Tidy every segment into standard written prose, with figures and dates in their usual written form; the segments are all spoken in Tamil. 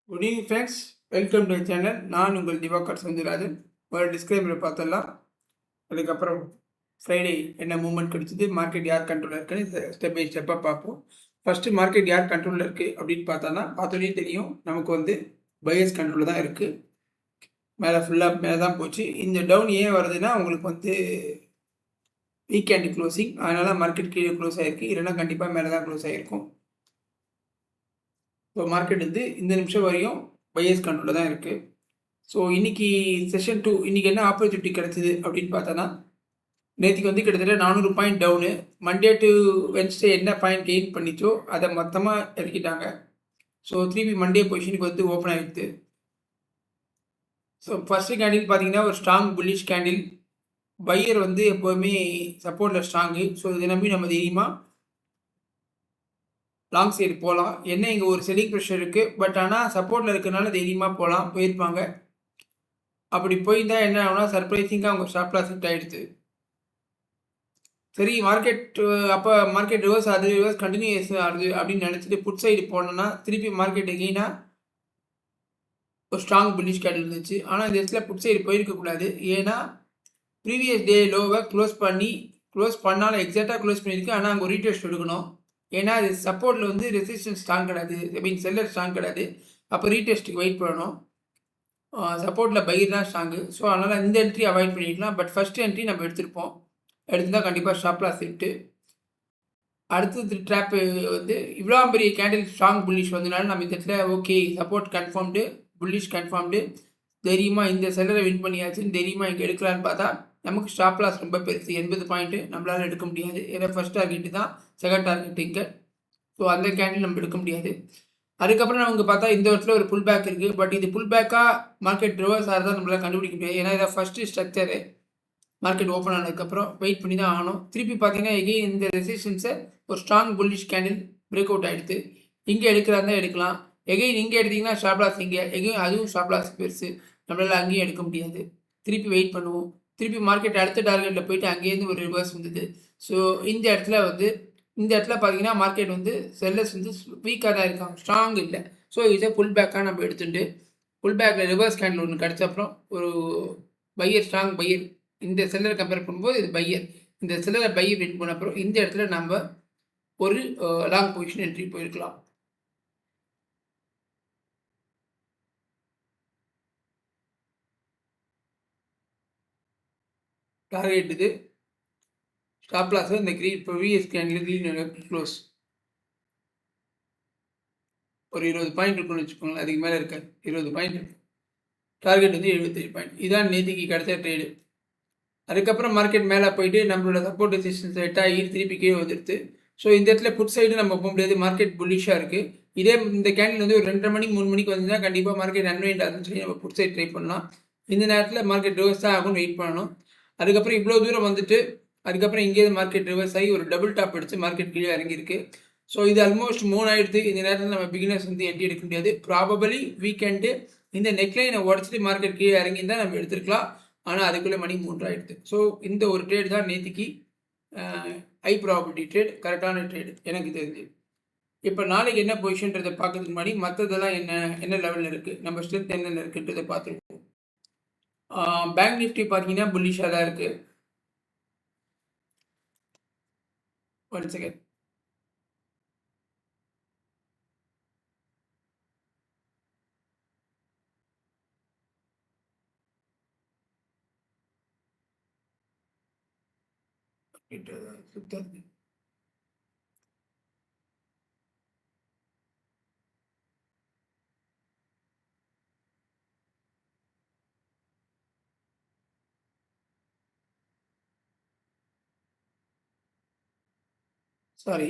Good evening friends, welcome to channel. நான் உங்கள் திவாகர் சந்திரராஜன். ஒரு டிஸ்க்ளைமரை பார்த்துடலாம். அதுக்கப்புறம் ஃப்ரைடே என்ன மூவ்மெண்ட் கிடைச்சிது, மார்க்கெட் யார் கண்ட்ரோலில் இருக்குன்னு ஸ்டெப் பை ஸ்டெப்பாக பார்ப்போம். ஃபஸ்ட்டு மார்க்கெட் யார் கண்ட்ரோலில் இருக்குது அப்படின்னு பார்த்தோன்னா பார்த்தோன்னே தெரியும் நமக்கு வந்து பையர்ஸ் கண்ட்ரோலில் தான் இருக்குது. மேலே தான் போச்சு. இந்த டவுன் ஏன் வருதுன்னா உங்களுக்கு வந்து வீக்கெண்டு க்ளோசிங், அதனால் மார்க்கெட் கீழே க்ளோஸ் ஆகிருக்கு. இல்லைன்னா கண்டிப்பாக மேலே தான் க்ளோஸ் ஆகிருக்கும். ஸோ மார்க்கெட் வந்து இந்த நிமிஷம் வரையும் பையர்ஸ் கண்ட்ரோலில் தான் இருக்குது. ஸோ இன்றைக்கி செஷன் 2 இன்றைக்கி என்ன ஆப்பர்ச்சுனிட்டி கிடச்சிது அப்படின்னு பார்த்தோன்னா, நேற்றுக்கு வந்து கிட்டத்தட்ட 400 point town. Monday to Wednesday என்ன பாயிண்ட் கெயின் பண்ணிச்சோ அதை மொத்தமாக இறக்கிட்டாங்க. ஸோ திருப்பி மண்டே பொசிஷனுக்கு வந்து ஓப்பன் ஆகிடுது. ஸோ ஃபஸ்ட்டு கேண்டில் பார்த்தீங்கன்னா ஒரு ஸ்ட்ராங் புல்லிஷ் கேண்டில். பையர் வந்து எப்போதுமே சப்போர்ட்டில் ஸ்ட்ராங்கு. ஸோ இதை நம்பி நம்ம தைரியமாக லாங் சைடு போகலாம். என்ன இங்கே ஒரு செல்லிங் ப்ரெஷர் இருக்குது, பட் ஆனால் சப்போர்ட்டில் இருக்கிறனால தைரியமாக போகலாம். போயிருப்பாங்க. அப்படி போயிருந்தால் என்ன ஆகுனா சர்ப்ரைசிங்காக அவங்க ஸ்டாப் லாஸ் ஹிட் ஆகிடுது. சரி, மார்க்கெட் அப்போ மார்க்கெட் ரிவர்ஸ் ஆகுது, ரிவர்ஸ் கண்டினியூஸ் ஆகுது அப்படின்னு நினச்சிட்டு புட் சைடு போனோன்னா திருப்பி மார்க்கெட் எங்கேனா ஒரு ஸ்ட்ராங் புல்லிஷ் கேண்டில் இருந்துச்சு. ஆனால் இந்த இடத்துல புட் சைடு போயிருக்கக்கூடாது. ஏன்னா ப்ரீவியஸ் டே லோவை க்ளோஸ் பண்ணாலும் எக்ஸாக்டாக க்ளோஸ் பண்ணியிருக்கு. ஆனால் அங்கே ஒரு ரீடெஸ்ட் எடுக்கணும். ஏன்னா அது சப்போர்ட்டில் வந்து ரெசிஸ்டன்ஸ் ஸ்ட்ராங் கிடையாது, செல்லர் ஸ்ட்ராங் கிடையாது. அப்போ ரீடெஸ்ட்டுக்கு வெயிட் பண்ணணும். சப்போர்ட்டில் பையர் தான் ஸ்ட்ராங்கு. ஸோ அதனால் இந்த என்ட்ரி அவாய்ட் பண்ணிக்கலாம். பட் ஃபஸ்ட் என்ட்ரி நம்ம எடுத்திருப்போம். எடுத்துருந்தால் கண்டிப்பாக ஸ்டாப் லாஸ் இட்டு. அடுத்தது ட்ராப்பு வந்து இவ்வளோ பெரிய கேண்டில் ஸ்ட்ராங் புல்லிஷ் வந்ததுனால நம்ம இந்த இடத்துல okay support confirmed, bullish confirmed, தைரியமாக இந்த செல்லரை வின் பண்ணியாச்சுன்னு தைரியமாக இங்கே எடுக்கலான்னு பார்த்தா நமக்கு ஸ்டாப் லாஸ் ரொம்ப பெருசு, 80 பாயிண்ட்டு. நம்மளால் எடுக்க முடியாது. ஏன்னா ஃபஸ்ட் டார்கெட்டு தான், செகண்ட் டார்கெட் இங்கே. ஸோ அந்த கேண்டில் நம்ம எடுக்க முடியாது. அதுக்கப்புறம் நமக்கு பார்த்தா இந்த இடத்துல ஒரு புல் பேக் இருக்குது. பட் இது புல் பேக்காக மார்க்கெட் ரிவர்ஸ் ஆகிறதா நம்மளால் கண்டுபிடிக்க முடியாது. ஏன்னா இதை ஃபஸ்ட்டு ஸ்ட்ரக்சரு மார்க்கெட் ஓப்பன் ஆனதுக்கப்புறம் வெயிட் பண்ணி தான் ஆகணும். திருப்பி பார்த்தீங்கன்னா எகெயின் இந்த ரெசிஸ்டன்ஸை ஒரு strong bullish candle break out ஆகிடுது. இங்கே எடுக்கிறாருந்தா எடுக்கலாம். எகெயின் இங்கே எடுத்திங்கன்னா ஸ்டாப் லாஸ் இங்கே, எகெயின் அதுவும் ஸ்டாப் லாஸ் பெருசு, நம்மளால் அங்கேயும் எடுக்க முடியாது. திருப்பி வெயிட் பண்ணுவோம். திருப்பி மார்க்கெட் அடுத்த டார்கெட்டில் போயிட்டு அங்கேருந்து ஒரு ரிவர்ஸ் வந்தது. ஸோ இந்த இடத்துல பார்த்தீங்கன்னா மார்க்கெட் வந்து செல்லர்ஸ் வந்து வீக்காக தான் இருக்காங்க, ஸ்ட்ராங் இல்லை. ஸோ இதை புல் பேக்காக நம்ம எடுத்துட்டு புல் பேக்கில் ரிவர்ஸ் கேண்டில் ஒன்று கிடச்ச அப்புறம் ஒரு பையர், ஸ்ட்ராங் பையர், இந்த செல்லரை கம்பேர் பண்ணும்போது இது பையர், இந்த செல்லரை பையர் வின் பண்ண அப்புறம் இந்த இடத்துல நம்ம ஒரு லாங் பொசிஷன் என்ட்ரி போயிருக்கலாம். டார்கெட் இது, ஸ்டாப் லாஸ் இந்த ப்ரீவியஸ் கேண்டில் க்ரீன் க்ளோஸ் ஒரு 20 பாயிண்ட் இருக்குன்னு வச்சுக்கோங்களேன். அதுக்கு மேலே இருக்காது, 20 பாயிண்ட் இருக்கு. டார்கெட் வந்து 77 பாயிண்ட். இதான் நேற்றுக்கு கிடைச்ச ட்ரேடு. அதுக்கப்புறம் மார்க்கெட் மேலே போயிட்டு நம்மளோட சப்போர்ட் ரெசிஸ்டன்ஸ் செட் ஆகி திருப்பி கீழே வந்துடுது. ஸோ இந்த இடத்துல புட் சைடு நம்ம போக முடியாது, மார்க்கெட் புல்லிஷாக இருக்குது. இதே இந்த கேண்டில் வந்து ஒரு 2:30 மணிக்கு 3 மணிக்கு வந்துச்சுன்னா கண்டிப்பாக மார்க்கெட் அன்வைண்ட் ஆகுதுன்னு சொல்லி நம்ம புட் சைட் ட்ரை பண்ணலாம். இந்த நேரத்தில் மார்க்கெட் ரிவர்ஸ் தான் ஆகும்னு வெயிட் பண்ணணும். அதுக்கப்புறம் இவ்வளோ தூரம் வந்துட்டு அதுக்கப்புறம் இங்கேருந்து மார்க்கெட் ரிவர்ஸ் ஆகி ஒரு டபுள் டாப் அடித்து மார்க்கெட் கீழே இறங்கியிருக்கு. ஸோ இது ஆல்மோஸ்ட் 3 ஆகிடுது. இந்த நேரத்தில் நம்ம பிகினர்ஸ் வந்து என்ட்ரி எடுக்க முடியாது. ப்ராபபிளி வீக்கெண்டு இந்த நெக்லைனை உடச்சிட்டு மார்க்கெட் கீழே இறங்கியிருந்தால் நம்ம எடுத்துருக்கலாம். ஆனால் அதுக்குள்ளே மணி 3 ஆகிடுது. ஸோ இந்த ஒரு ட்ரேட் தான் நேற்றுக்கு ஹை ப்ராபபிலிட்டி ட்ரேட், கரெக்டான ட்ரேடு எனக்கு தெரிஞ்சு. இப்போ நாளைக்கு என்ன பொசிஷன்றதை பார்க்கறதுக்கு முன்னாடி மற்றதெல்லாம் என்ன லெவலில் இருக்குது, நம்ம ஸ்ட்ரென்த் என்னென்ன இருக்குன்றதை பார்த்துருக்கோம். பேங்க் நிஃப்டி பார்த்தீங்கன்னா புல்லிஷாக தான் இருக்குது. One second. சுத்தம் சாரி.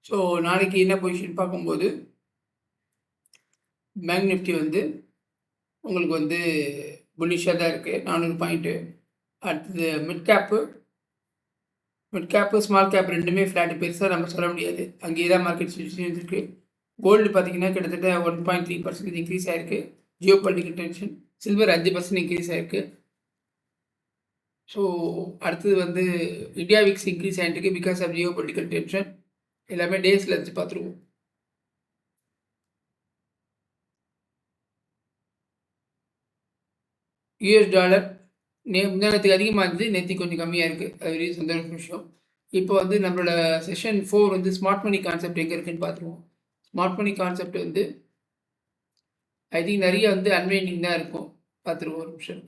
ஸோ நாளைக்கு என்ன பொசிஷன் பார்க்கும்போது பேங்க் நிஃப்டி வந்து உங்களுக்கு வந்து புல்லிஷாக தான் இருக்குது, 400 பாயிண்ட்டு. அடுத்தது மிட் கேப்பு ஸ்மால் கேப் ரெண்டுமே ஃப்ளாட்டு, பெருசாக நம்ம சொல்ல முடியாது. அங்கேயே தான் மார்க்கெட் சுச்சுவேஷன் இருக்குது. கோல்டு பார்த்தீங்கன்னா கிட்டத்தட்ட 1.3% இன்க்ரீஸ் ஆகிருக்கு, geopolitical tension. Silver 5% increase ஆகிருக்கு. ஸோ அடுத்தது வந்து இந்தியா விக்ஸ் இன்க்ரீஸ் ஆகிட்டு because of geopolitical tension. எல்லாமே டேஸில் வச்சு பார்த்துருவோம். யூஎஸ் டாலர் முந்தானத்துக்கு அதிகமாக இருந்தது, நேற்றுக்கு கொஞ்சம் கம்மியாக இருக்குது. அது பெரிய சந்தோஷ விஷயம். இப்போ வந்து நம்மளோட செஷன் 4 வந்து ஸ்மார்ட் மணி கான்செப்ட் எங்கே இருக்குன்னு பார்த்துருவோம். ஸ்மார்ட் மணி கான்செப்ட் வந்து ஐ திங்க் நிறைய வந்து அன்வைண்டிங் தான் இருக்கும். பார்த்துருவோம் ஒரு நிமிஷம்.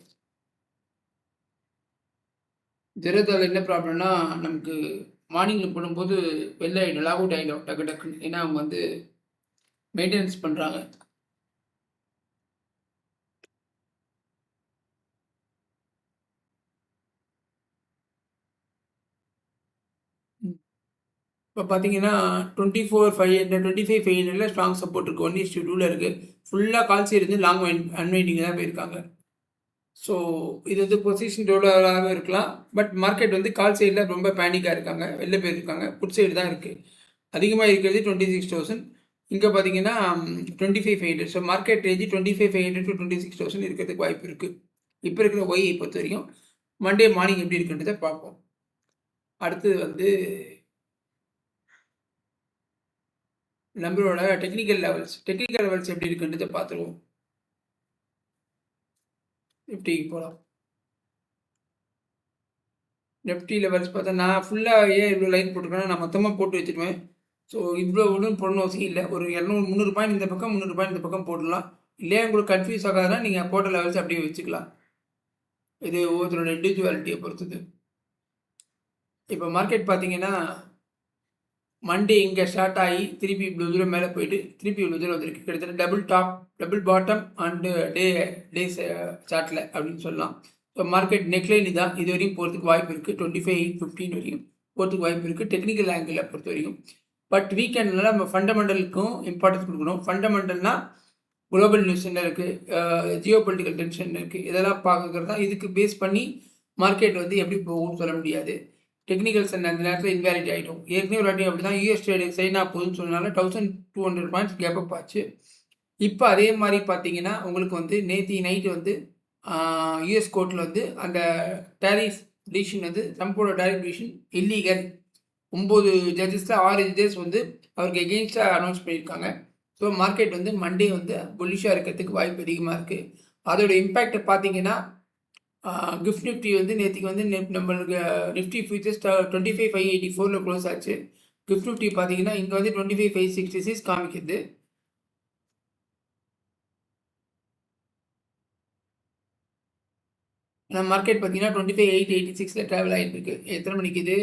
ஜெரோதாவில் என்ன ப்ராப்ளம்னா, நமக்கு மார்னிங்கில் போடும்போது வெளில ஆகிடும், லாக் அவுட் ஆகிடும் டக்கு டக்குன்னு. ஏன்னா அவங்க வந்து மெயின்டெனன்ஸ் பண்ணுறாங்க. இப்போ பார்த்தீங்கன்னா 24,500 25,500 ஸ்ட்ராங் சப்போர்ட் இருக்குது. 1:2 இருக்குது. ஃபுல்லாக கால் சைடு இருந்து லாங் அன்வைண்டிங் தான் போயிருக்காங்க. ஸோ இது வந்து பொசிஷன் டோலராகவே இருக்கலாம். பட் மார்க்கெட் வந்து கால் சைடில் ரொம்ப பேனிக்காக இருக்காங்க, வெளில போயிருக்காங்க. புட் சைடு தான் இருக்குது. அதிகமாக இருக்கிறது 26,000. இங்கே பார்த்தீங்கன்னா 25,500. ஸோ மார்க்கெட் ரேஞ்சு 25,500 to 26,000 இருக்கிறதுக்கு வாய்ப்பு இருக்குது. இப்போ இருக்கிற ஒய்யை பொறுத்த வரைக்கும் மண்டே மார்னிங் எப்படி இருக்குன்றதை பார்ப்போம். அடுத்தது வந்து நம்மளோட டெக்னிக்கல் லெவல்ஸ் எப்படி இருக்குன்றதை பார்த்துருவோம். நிஃப்டிக்கு போகலாம். நிஃப்டி லெவல்ஸ் பார்த்தா நான் ஃபுல்லாக ஏன் இவ்வளோ லைன் போட்டிருக்கேன்னா, நான் மொத்தமாக போட்டு வச்சுருவேன். ஸோ இவ்வளோ ஒன்றும் போடணும் அவசியம் இல்லை. ஒரு 200 300 பாயிண்ட் இந்த பக்கம் 300 பாயிண்ட் இந்த பக்கம் போடலாம். இல்லையா உங்களுக்கு கன்ஃபியூஸ் ஆகாதுன்னா நீங்கள் போட்ட லெவல்ஸ் அப்படியே வச்சுக்கலாம். இது ஒவ்வொருத்தரோட இண்டிவிஜுவாலிட்டியை பொறுத்தது. இப்போ மார்க்கெட் பார்த்தீங்கன்னா மண்டே இங்கே ஸ்டார்ட் ஆகி திருப்பி இவ்வளோ தூரம் மேலே போயிட்டு திருப்பி இவ்வளோ தூரம் வந்திருக்கு. கிட்டத்தட்ட டபுள் பாட்டம் அண்டு டே சார்ட்டில் அப்படின்னு சொல்லலாம். ஸோ மார்க்கெட் நெக்லைன் தான் இது வரையும் போகிறதுக்கு வாய்ப்பு இருக்குது. 25,15 வரையும் போகிறதுக்கு வாய்ப்பு இருக்குது டெக்னிக்கல் ஆங்கிளில் பொறுத்த வரைக்கும். பட் வீக்கெண்டில் நம்ம ஃபண்டமெண்டலுக்கும் இம்பார்ட்டன்ஸ் கொடுக்கணும். ஃபண்டமெண்டல்னால் குளோபல் நியூஸ் என்ன இருக்குது, ஜியோ பொலிட்டிக்கல் டென்ஷன் இருக்குது, இதெல்லாம் பார்க்குறது தான். இதுக்கு பேஸ் பண்ணி மார்க்கெட் வந்து எப்படி போகும்னு சொல்ல முடியாது. டெக்னிக்கல்ஸ் அந்த நேரத்தில் இன்வேலிட் ஆகிடும். ஏற்கனவே ஒரு வாட்டி அப்படி தான் யூஎஸ் ட்ரேடிங் சைனா போகுதுன்னு சொன்னனால 1200 பாயிண்ட்ஸ் கேப் அப் ஆச்சு. இப்போ அதே மாதிரி பார்த்தீங்கன்னா உங்களுக்கு வந்து நேற்று நைட்டு வந்து யூஎஸ் கோர்ட்டில் வந்து அந்த டேரிஃப் டிசிஷன் வந்து ட்ரம்போட டேரிஃப் டிசிஷன் இல்லீகல். 9 ஜட்ஜஸில் 6 ஜட்ஜஸ் வந்து அவருக்கு எகெயின்ஸ்டாக அனௌன்ஸ் பண்ணியிருக்காங்க. ஸோ மார்க்கெட் வந்து மண்டே வந்து புல்லிஷாக இருக்கிறதுக்கு வாய்ப்பு அதிகமாக இருக்குது. அதோட இம்பேக்டை பார்த்தீங்கன்னா கிஃப்ட் நிஃப்டி வந்து நேற்றுக்கு வந்து நம்மளுக்கு நிஃப்டி ஃபியூச்சர்ஸ் 25,584 க்ளோஸ் ஆச்சு. கிஃப்ட் நிஃப்டி பார்த்தீங்கன்னா இங்கே வந்து 25,566 காமிக்குது. நம்ம மார்க்கெட் பார்த்தீங்கன்னா 25,886 ட்ராவல் ஆகிட்டு இருக்கு. எத்தனை மணிக்கு இது?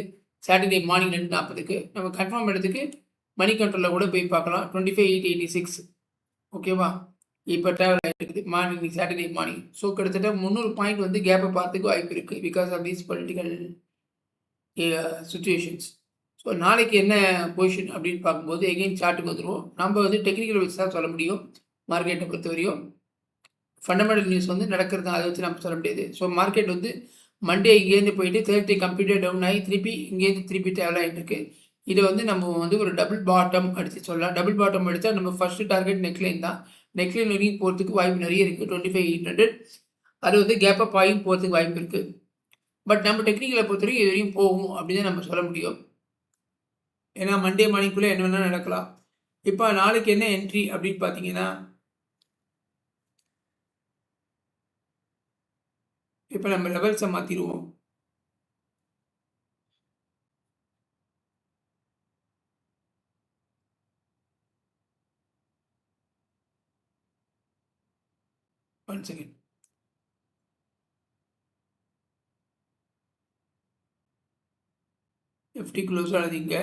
Saturday morning 2:40. நம்ம கன்ஃபார்ம் எடுத்துக்கு மணி கண்ட்ரோலில் கூட போய் பார்க்கலாம். 25,886 ஓகேவா? இப்போ ட்ராவல் ஆகிருக்குது மார்னிங், சாட்டர்டே மார்னிங். ஸோ கிட்டத்தட்ட 300 பாயிண்ட் வந்து கேப்பை பார்த்துக்கு வாய்ப்பு இருக்குது because of these political situations. So நாளைக்கு என்ன பொசிஷன் அப்படின்னு பார்க்கும்போது எகெயின் சார்ட்டுக்கு வந்துடுவோம். நம்ம வந்து டெக்னிக்கல் வச்சு தான் சொல்ல முடியும். மார்க்கெட்டை பொறுத்த வரையும் ஃபண்டமெண்டல் நியூஸ் வந்து நடக்கிறது அதை வச்சு நம்ம சொல்ல முடியாது. ஸோ மார்க்கெட் வந்து மண்டே இங்கேருந்து போயிட்டு தேர்ட்டி கம்ப்ளீட்டாக டவுன் ஆகி இங்கேருந்து திருப்பி ட்ராவல் ஆகிட்டு இருக்கு. இதை வந்து நம்ம வந்து ஒரு டபுள் பாட்டம் அடித்து சொல்லலாம். டபுள் பாட்டம் அடித்தா நம்ம ஃபஸ்ட்டு டார்கெட் நெக்லைன் தான். நெக்லைன் வரைக்கும் போகிறதுக்கு வாய்ப்பு நிறைய இருக்குது. 25,800 அது வந்து கேப் அப் ஆகியும் போகிறதுக்கு வாய்ப்பு இருக்குது. பட் நம்ம டெக்னிக்கலை பொறுத்த வரைக்கும் இது வரையும் போகும் அப்படின்னு நம்ம சொல்ல முடியும். ஏன்னா மண்டே மார்னிங்குள்ளே என்ன வேணால் நடக்கலாம். இப்போ நாளைக்கு என்ன என்ட்ரி அப்படின்னு பார்த்தீங்கன்னா, இப்போ நம்ம லெவல்ஸை மாற்றிடுவோம். One second. நிஃப்டி க்ளோஸ் ஆனது இங்கே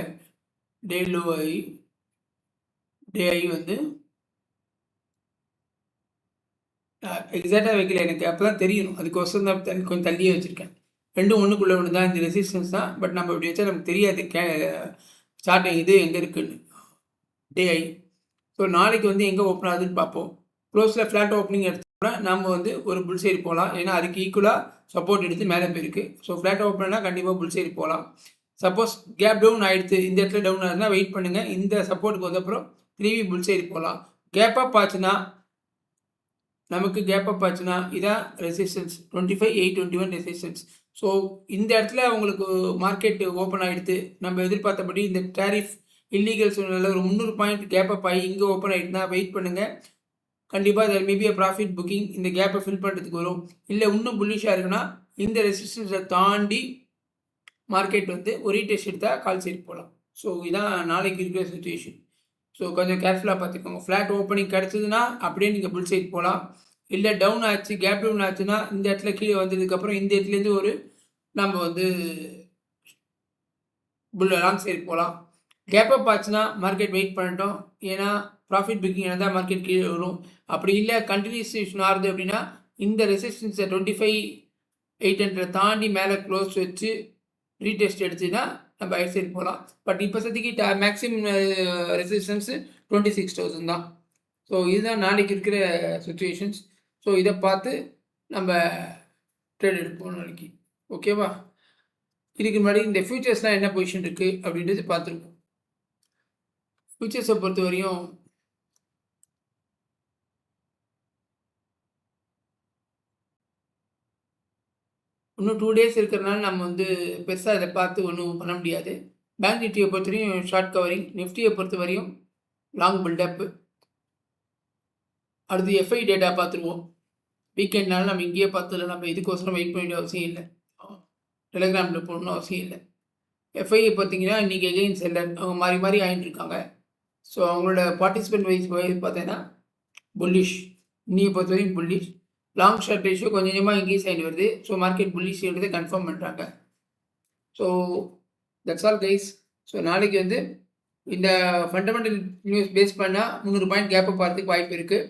டே லோ ஆகி வந்து எக்ஸாக்டாக வைக்கல, எனக்கு அப்போ தான் தெரியணும். அதுக்கோசரம் தான் கொஞ்சம் தள்ளியே வச்சுருக்கேன். ரெண்டும் ஒன்றுக்குள்ளே ஒன்று தான். இந்த ரெசிஸ்டன்ஸ் தான். பட் நம்ம இப்படி வச்சா நமக்கு தெரியாது சார்ட் இது எங்கே இருக்குன்னு. டே ஐ. ஸோ நாளைக்கு வந்து எங்கே ஓப்பன் ஆகுதுன்னு பார்ப்போம். க்ளோஸில் ஃப்ளாட் ஓப்பனிங் எடுத்தோம்னா நம்ம வந்து ஒரு புல் சைடு போகலாம். ஏன்னா அதுக்கு ஈக்குவலாக சப்போர்ட் எடுத்து மேலே போயிருக்கு. ஸோ ஃப்ளாட் ஓப்பன்னா கண்டிப்பாக புல் சைடு போகலாம். சப்போஸ் கேப் டவுன் ஆகிடுது, இந்த இடத்துல டவுன் ஆகுதுன்னா வெயிட் பண்ணுங்கள். இந்த சப்போர்ட்டுக்கு வந்தப்புறம் திரும்பி புல் சைடு போகலாம். கேப் அப் ஆச்சுன்னா நமக்கு கேப் அப் ஆச்சுன்னா இதான் ரெசிஸ்டன்ஸ் 25,821 ரெசிஸ்டன்ஸ். ஸோ இந்த இடத்துல உங்களுக்கு மார்க்கெட் ஓப்பன் ஆகிடுது. நம்ம எதிர்பார்த்தபடி இந்த டேரிஃப் இல்லீகல் சூழ்நிலை ஒரு 300 பாயிண்ட் கேப் அப் ஆகி இங்கே ஓப்பன் ஆகிடுதுன்னா வெயிட் பண்ணுங்கள். கண்டிப்பாக there may be a profit booking இந்த கேப்பை ஃபில் பண்ணுறதுக்கு வரும். இல்லை இன்னும் புல்லிஷாக இருக்குன்னா இந்த ரெசிஸ்டன்ஸை தாண்டி மார்க்கெட் வந்து ஒரு ரீடெஸ்ட் எடுத்தால் கால் சைடு போகலாம். ஸோ இதான் நாளைக்கு இருக்கிற சுச்சுவேஷன். ஸோ கொஞ்சம் கேர்ஃபுல்லாக பார்த்துக்கோங்க. ஃப்ளாட் ஓப்பனிங் கிடச்சிதுன்னா அப்படியே நீங்கள் புல் சைட் போகலாம். இல்லை டவுன் ஆச்சு, கேப் டவுன் ஆச்சுன்னா இந்த இடத்துல கீழே வந்ததுக்கப்புறம் இந்த இடத்துலேருந்து ஒரு நம்ம வந்து லாங் சைடு போகலாம். கேப் அப் ஆச்சுன்னா மார்க்கெட் வெயிட் பண்ணிட்டோம். ஏன்னா ப்ராஃபிட் புக்கிங் இருந்தால் மார்க்கெட் கீழே வரும். அப்படி இல்லை கண்டினியூஷன் ஆகுது அப்படின்னா இந்த ரெசிஸ்டன்ஸை 25,800 தாண்டி மேலே க்ளோஸ் வச்சு ரீடெஸ்ட் எடுத்துன்னா நம்ம ஐ சைடு போகலாம். பட் இப்போ சத்திக்கு மேக்ஸிமம் ரெசிஸ்டன்ஸு 26,000 தான். ஸோ இதுதான் நாளைக்கு இருக்கிற சுச்சுவேஷன்ஸ். ஸோ இதை பார்த்து நம்ம ட்ரேட் எடுப்போம் நாளைக்கு. ஓகேவா? இதுக்கு முன்னாடி இந்த ஃபியூச்சர்ஸ்லாம் என்ன பொசிஷன் இருக்குது அப்படின்றது பார்த்துருக்கோம். ஃபியூச்சர்ஸை பொறுத்த வரையும் இன்னும் 2 days இருக்கிறதுனால நம்ம வந்து பெருசாக இதை பார்த்து ஒன்றும் பண்ண முடியாது. பேங்க் நிஃப்டியை பொறுத்த வரையும் ஷார்ட் கவரிங், நிஃப்டியை பொறுத்த வரையும் லாங் பில்டப்பு. அடுத்து எஃப்ஐ டேட்டா பார்த்துருவோம். வீக்கெண்ட்னால நம்ம இங்கேயே பார்த்துல நம்ம இதுக்கோசரம் வெயிட் பண்ண வேண்டிய அவசியம் இல்லை. டெலிகிராமில் போடணும் அவசியம் இல்லை. எஃப்ஐயை பார்த்தீங்கன்னா இன்றைக்கி எகெயின் செல்லர் அவங்க மாறி மாறி ஆகிட்டு இருக்காங்க. ஸோ அவங்களோட பார்ட்டிசிபென்ட் வைஸ் பார்த்தீங்கன்னா புல்லிஷ், இன்னையை பொறுத்த வரைக்கும் புல்லிஷ். லாங் ஷார்ட் ரேஷியோ கொஞ்சம் கொஞ்சமாக இன்க்ரீஸ் ஆகிட்டு வருது. ஸோ மார்க்கெட் புல்லிஷ் எடுத்து கன்ஃபார்ம் பண்ணுறாங்க. So that's all guys. So நாளைக்கு வந்து இந்த ஃபண்டமெண்டல் நியூஸ் பேஸ் பண்ணால் 300 பாயிண்ட் கேப்பை பார்த்துக்கு வாய்ப்பு இருக்குது.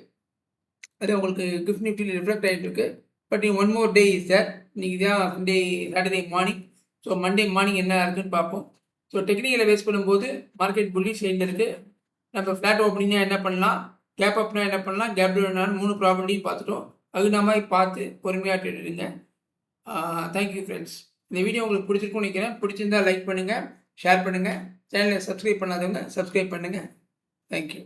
அது உங்களுக்கு கிஃப்ட் நிஃப்டியில் ரிஃப்ளெக்ட் ஆகிட்டு இருக்கு. But one more day is sir, இன்றைக்கி தான் Sunday, Saturday morning. So Monday morning என்ன இருக்குன்னு பார்ப்போம். ஸோ டெக்னிக்கலை பேஸ் பண்ணும்போது மார்க்கெட் புல்லிஷ் சைடில் இருக்குது. நம்ம ஃப்ளாட் ஓப்பனிங்காக என்ன பண்ணலாம், கேப் அப்னா என்ன பண்ணலாம், கேப் டவுன் 3 ப்ராபர்ட்டியும் பார்த்துட்டோம். அது நம்ம பார்த்து பொறுமையாக ட்ரேடுங்க. Thank you friends. இந்த வீடியோ உங்களுக்கு பிடிச்சிருக்கும்னு நினைக்கிறேன். பிடிச்சிருந்தால் லைக் பண்ணுங்கள், ஷேர் பண்ணுங்கள். சேனலை சப்ஸ்கிரைப் பண்ணாதவங்க சப்ஸ்கிரைப் பண்ணுங்கள். தேங்க்யூ.